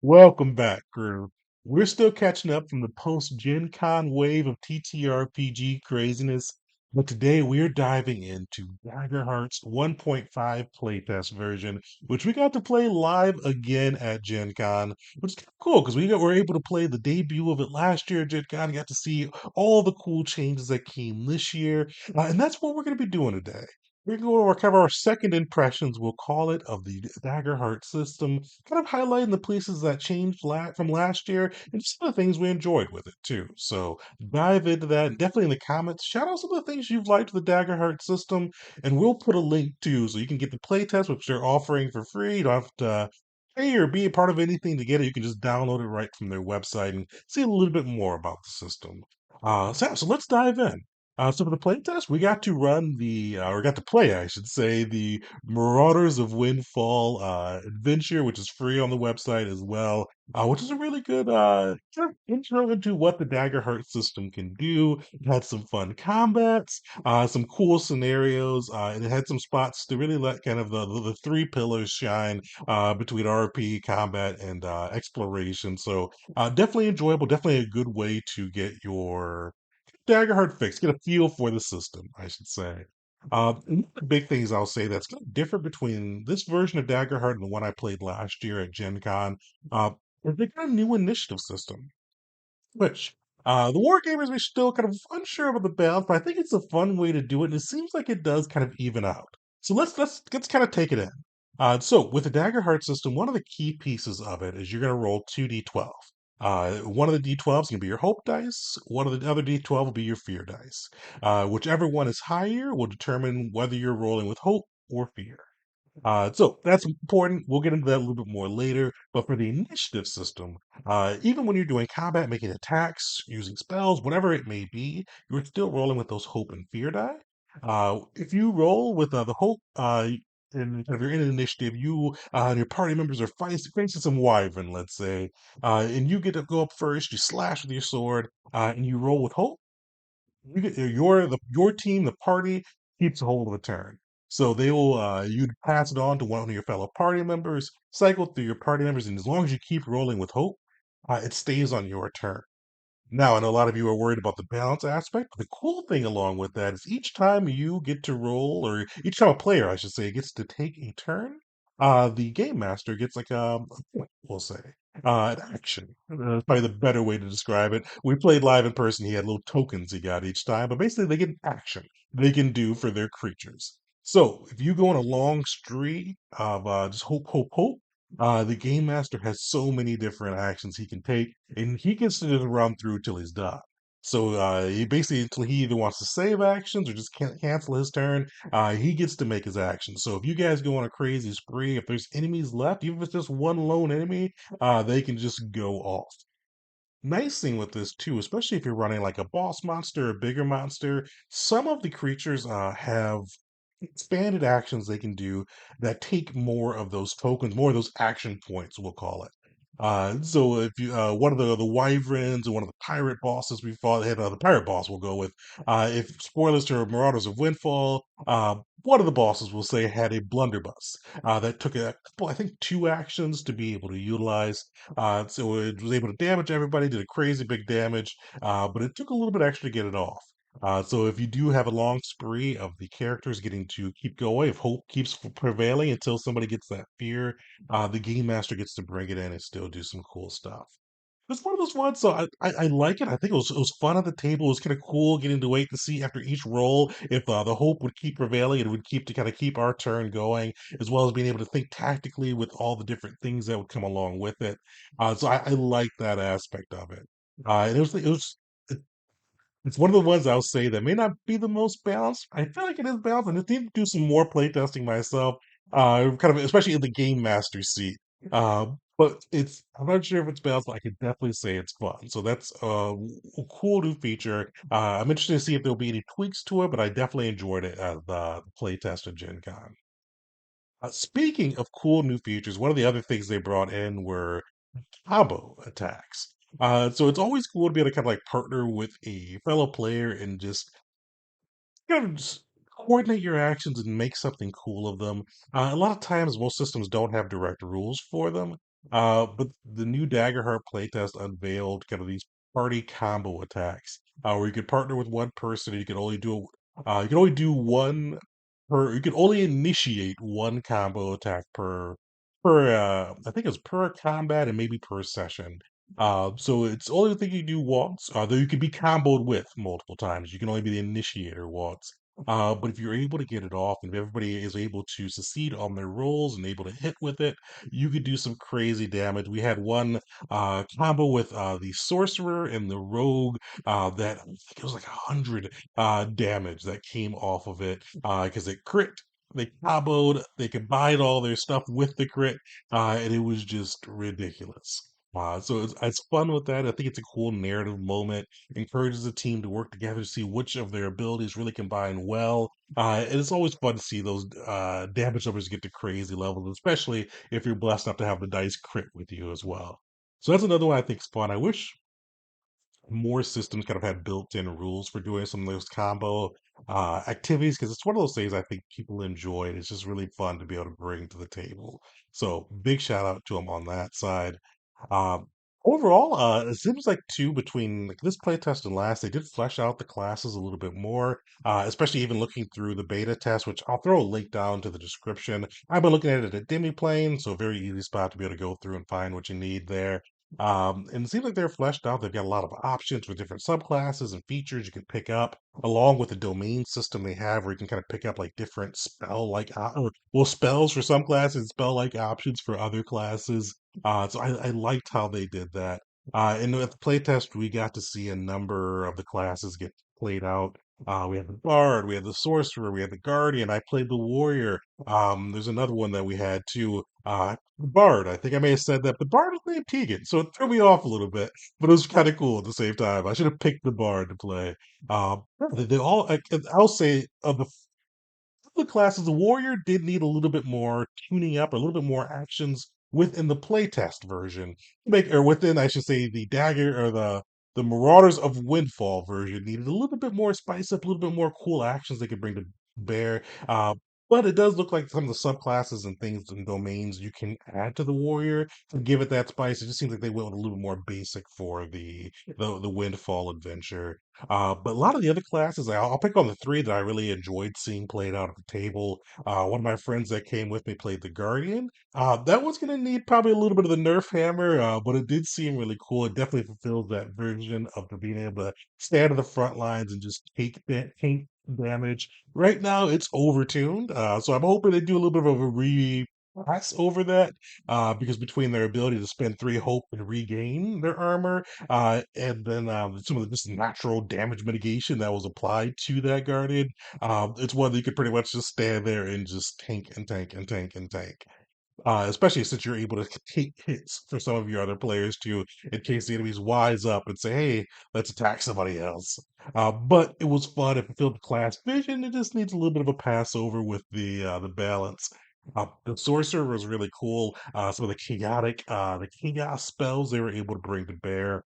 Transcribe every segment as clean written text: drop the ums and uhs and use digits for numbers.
Welcome back, crew. We're still catching up from the post-Gen Con wave of TTRPG craziness, but today we're diving into Daggerheart's 1.5 playtest version, which we got to play live again at Gen Con, which is kind of cool because were able to play the debut of it last year at Gen Con, got to see all the cool changes that came this year, and that's what we're going to be doing today. We're going to cover our second impressions, we'll call it, of the Daggerheart system, kind of highlighting the places that changed from last year and just some of the things we enjoyed with it too. So dive into that. Definitely in the comments, shout out some of the things you've liked with the Daggerheart system, and we'll put a link too, so you can get the playtest, which they're offering for free. You don't have to pay or be a part of anything to get it. You can just download it right from their website and see a little bit more about the system. So let's dive in. So for the playtest, we got to or got to play, I should say, the Marauders of Windfall adventure, which is free on the website as well, which is a really good kind of intro into what the Daggerheart system can do. It had some fun combats, some cool scenarios, and it had some spots to really let kind of the three pillars shine between RP, combat, and exploration. So definitely enjoyable, definitely a good way to get your Daggerheart fix, get a feel for the system, I should say. And one of the big things I'll say that's kind of different between this version of Daggerheart and the one I played last year at Gen Con uh, is they got a new initiative system, which the wargamers are still kind of unsure about the balance, but I think it's a fun way to do it, and it seems like it does kind of even out. So let's kind of take it in. So with the Daggerheart system, one of the key pieces of it is you're going to roll 2d12. One of the d12 is going to be your hope dice. One of the other d12 will be your fear dice. Whichever one is higher will determine whether you're rolling with hope or fear. So that's important. We'll get into that a little bit more later. But for the initiative system, even when you're doing combat, making attacks, using spells, whatever it may be, you're still rolling with those hope and fear die. If you roll with the hope, and if you're in an initiative, you and your party members are facing some wyvern, let's say, and you get to go up first. You slash with your sword, and you roll with hope. Your team, the party keeps a hold of the turn. So they will you'd pass it on to one of your fellow party members, cycle through your party members, and as long as you keep rolling with hope, it stays on your turn. Now, I know a lot of you are worried about the balance aspect. The cool thing along with that is each time you get to roll, or each time a player, I should say, gets to take a turn, the game master gets like a point, we'll say, an action. Probably the better way to describe it. We played live in person. He had little tokens he got each time, but basically they get an action they can do for their creatures. So if you go on a long streak of just hope, hope, hope, the game master has so many different actions he can take, and he gets to just run through till he's done. So he basically, until he either wants to save actions or just can't cancel his turn, he gets to make his actions. So if you guys go on a crazy spree, if there's enemies left, even if it's just one lone enemy, they can just go off. Nice thing with this too, especially if you're running like a boss monster, a bigger monster, some of the creatures have expanded actions they can do that take more of those tokens, more of those action points, we'll call it. So if you one of the wyverns or one of the pirate bosses we fought, they had the pirate boss we'll go with. If spoilers to Marauders of Windfall, one of the bosses will say had a blunderbuss that took a couple, I think, two actions to be able to utilize. So it was able to damage everybody, did a crazy big damage, but it took a little bit extra to get it off. So if you do have a long spree of the characters getting to keep going, if hope keeps prevailing until somebody gets that fear, the game master gets to bring it in and still do some cool stuff. It's one of those ones, so I like it. I think it was fun at the table. It was kind of cool getting to wait to see after each roll if the hope would keep prevailing and it would keep to kind of keep our turn going, as well as being able to think tactically with all the different things that would come along with it. So I like that aspect of it. And it's one of the ones I'll say that may not be the most balanced. I feel like it is balanced. I just need to do some more playtesting myself, kind of especially in the game master seat. Uh, but I'm not sure if it's balanced, but I can definitely say it's fun. So that's a cool new feature. I'm interested to see if there'll be any tweaks to it, but I definitely enjoyed it at the playtest at Gen Con. Speaking of cool new features, one of the other things they brought in were combo attacks. So it's always cool to be able to kind of like partner with a fellow player and just kind of just coordinate your actions and make something cool of them. A lot of times, most systems don't have direct rules for them. But the new Daggerheart playtest unveiled kind of these party combo attacks, where you could partner with one person and you can only do one you can only initiate one combo attack per I think it's per combat and maybe per session. So it's only the thing you do once, though you can be comboed with multiple times. You can only be the initiator once. But if you're able to get it off, and if everybody is able to succeed on their rolls and able to hit with it, you could do some crazy damage. We had one combo with the sorcerer and the rogue that I think it was like 100 damage that came off of it because it crit. They comboed, they combined all their stuff with the crit, and it was just ridiculous. So it's fun with that. I think it's a cool narrative moment. Encourages the team to work together to see which of their abilities really combine well. And it's always fun to see those damage numbers get to crazy levels, especially if you're blessed enough to have the dice crit with you as well. So that's another one I think is fun. I wish more systems kind of had built-in rules for doing some of those combo activities because it's one of those things I think people enjoy and it's just really fun to be able to bring to the table. So big shout out to them on that side. Um, Overall, it seems like too between like this playtest and last, they did flesh out the classes a little bit more, especially even looking through the beta test, which I'll throw a link down to the description. I've been looking at it at Demiplane, so a very easy spot to be able to go through and find what you need there. And it seems like they're fleshed out. They've got a lot of options with different subclasses and features you can pick up, along with the domain system they have, where you can kind of pick up like different or well, spells for some classes, spell-like options for other classes. So I liked how they did that. And with the playtest, we got to see a number of the classes get played out. We had the Bard, we had the Sorcerer, we had the Guardian. I played the Warrior. There's another one that we had too. Bard. I think I may have said that, but Bard was named Tegan, so it threw me off a little bit. But it was kind of cool at the same time. I should have picked the Bard to play. They all. I'll say of the classes, the warrior did need a little bit more tuning up, a little bit more actions within the playtest version. Make or within, I should say, the dagger or the Marauders of Windfall version needed a little bit more spice up, a little bit more cool actions they could bring to bear. But it does look like some of the subclasses and things and domains you can add to the warrior to give it that spice. It just seems like they went with a little bit more basic for the Windfall adventure. But a lot of the other classes, I'll pick on the three that I really enjoyed seeing played out at the table. One of my friends that came with me played the Guardian. That one's going to need probably a little bit of the Nerf hammer, but it did seem really cool. It definitely fulfills that version of the being able to stand on the front lines and just take damage. Right now, it's overtuned, so I'm hoping they do a little bit of a pass over that because between their ability to spend three hope and regain their armor and then some of the just natural damage mitigation that was applied to that Guardian. It's one that you could pretty much just stand there and just tank and tank and tank and tank. Especially since you're able to take hits for some of your other players too, in case the enemies wise up and say, "Hey, let's attack somebody else." But it was fun. It fulfilled the class vision. It just needs a little bit of a pass over with the balance. The sorcerer was really cool. Some of the chaos spells they were able to bring to bear.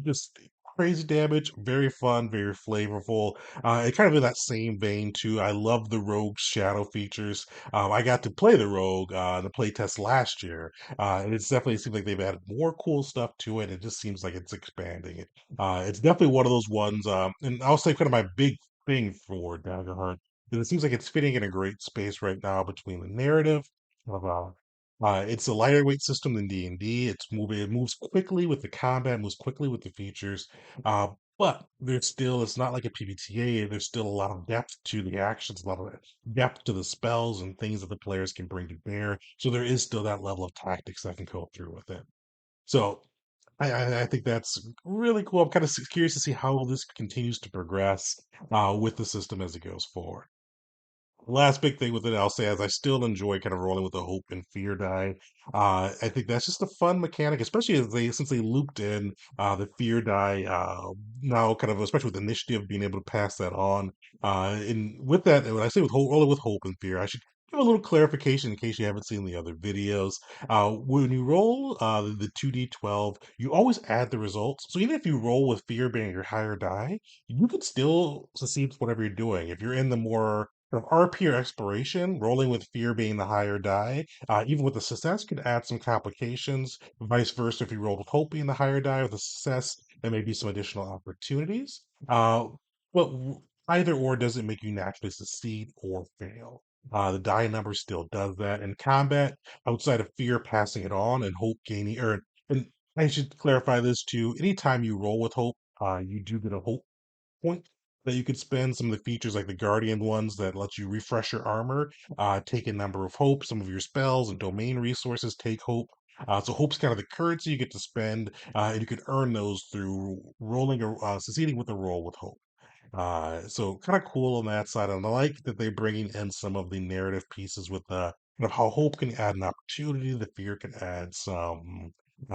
Just crazy damage, very fun, very flavorful. And kind of in that same vein too. I love the rogue shadow features. I got to play the Rogue the playtest last year, and it's definitely seems like they've added more cool stuff to it. It just seems like it's expanding. It's definitely one of those ones, and I'll say kind of my big thing for Daggerheart is it seems like it's fitting in a great space right now between the narrative of it's a lighter weight system than D&D. It moves quickly with the combat, moves quickly with the features. But it's not like a PBTA. There's still a lot of depth to the actions, a lot of depth to the spells and things that the players can bring to bear. So there is still that level of tactics that can go through with it. So I think that's really cool. I'm kind of curious to see how this continues to progress with the system as it goes forward. Last big thing with it, I'll say, is I still enjoy kind of rolling with the hope and fear die. I think that's just a fun mechanic, especially as since they looped in the fear die now, kind of especially with initiative being able to pass that on. And with that, when I say with rolling with hope and fear, I should give a little clarification in case you haven't seen the other videos. When you roll the 2d12, you always add the results. So even if you roll with fear being your higher die, you could still succeed with whatever you're doing. If you're in the more From RP or exploration, rolling with fear being the higher die, even with the success could add some complications. Vice versa, if you roll with hope being the higher die with a success, there may be some additional opportunities. But either or doesn't make you naturally succeed or fail. The die number still does that. In combat, outside of fear passing it on and hope gaining, or and I should clarify this too. Anytime you roll with hope, you do get a hope point that you could spend. Some of the features like the Guardian ones that let you refresh your armor, take a number of hope. Some of your spells and domain resources take hope. So hope's kind of the currency you get to spend, and you can earn those through rolling or succeeding with a roll with hope. So kind of cool on that side, and I like that they're bringing in some of the narrative pieces with the kind of how hope can add an opportunity, the fear can add some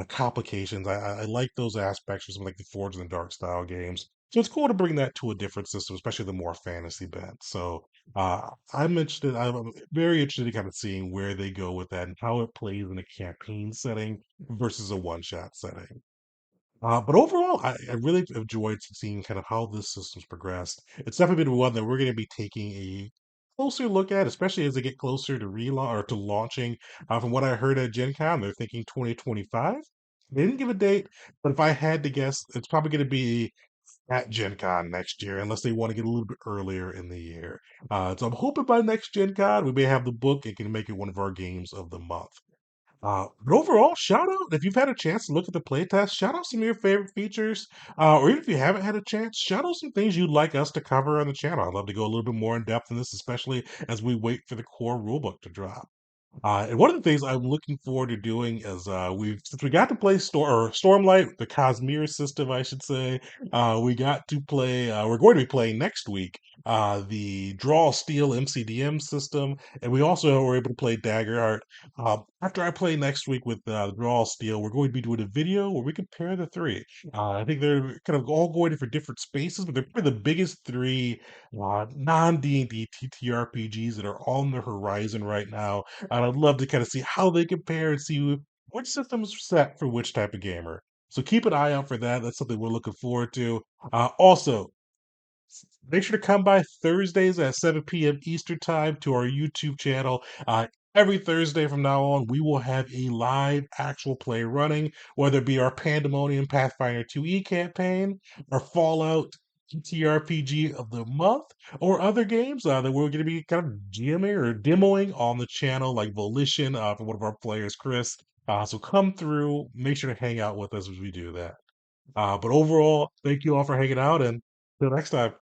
complications. I like those aspects for some like the Forge and the Dark style games. So it's cool to bring that to a different system, especially the more fantasy bent. So I'm interested. I'm very interested in kind of seeing where they go with that and how it plays in a campaign setting versus a one-shot setting. But overall, I really enjoyed seeing kind of how this system's progressed. It's definitely been one that we're going to be taking a closer look at, especially as they get closer to relaunch or to launching. From what I heard at Gen Con, they're thinking 2025. They didn't give a date, but if I had to guess, it's probably going to be at Gen Con next year, unless they want to get a little bit earlier in the year. So I'm hoping by next Gen Con, we may have the book and can make it one of our games of the month. But overall, shout out if you've had a chance to look at the playtest, shout out some of your favorite features, or even if you haven't had a chance, shout out some things you'd like us to cover on the channel. I'd love to go a little bit more in depth in this, especially as we wait for the core rulebook to drop. And one of the things I'm looking forward to doing is we've since we got to play Stormlight, the Cosmere system, I should say. We got to play. We're going to be playing next week the Draw Steel MCDM system, and we also were able to play Daggerheart. After I play next week with Draw Steel, we're going to be doing a video where we compare the three. I think they're kind of all going for different spaces, but they're probably the biggest three non D&D TTRPGs that are on the horizon right now, and I'd love to kind of see how they compare and see which system's set for which type of gamer. So keep an eye out for that. That's something we're looking forward to. Also, make sure to come by Thursdays at 7 p.m. Eastern Time to our YouTube channel. Every Thursday from now on, we will have a live actual play running, whether it be our Pandemonium Pathfinder 2E campaign, our Fallout TTRPG of the month, or other games that we're going to be kind of GMing or demoing on the channel, like Volition from one of our players, Chris. So come through, make sure to hang out with us as we do that. But overall, thank you all for hanging out, and till next time.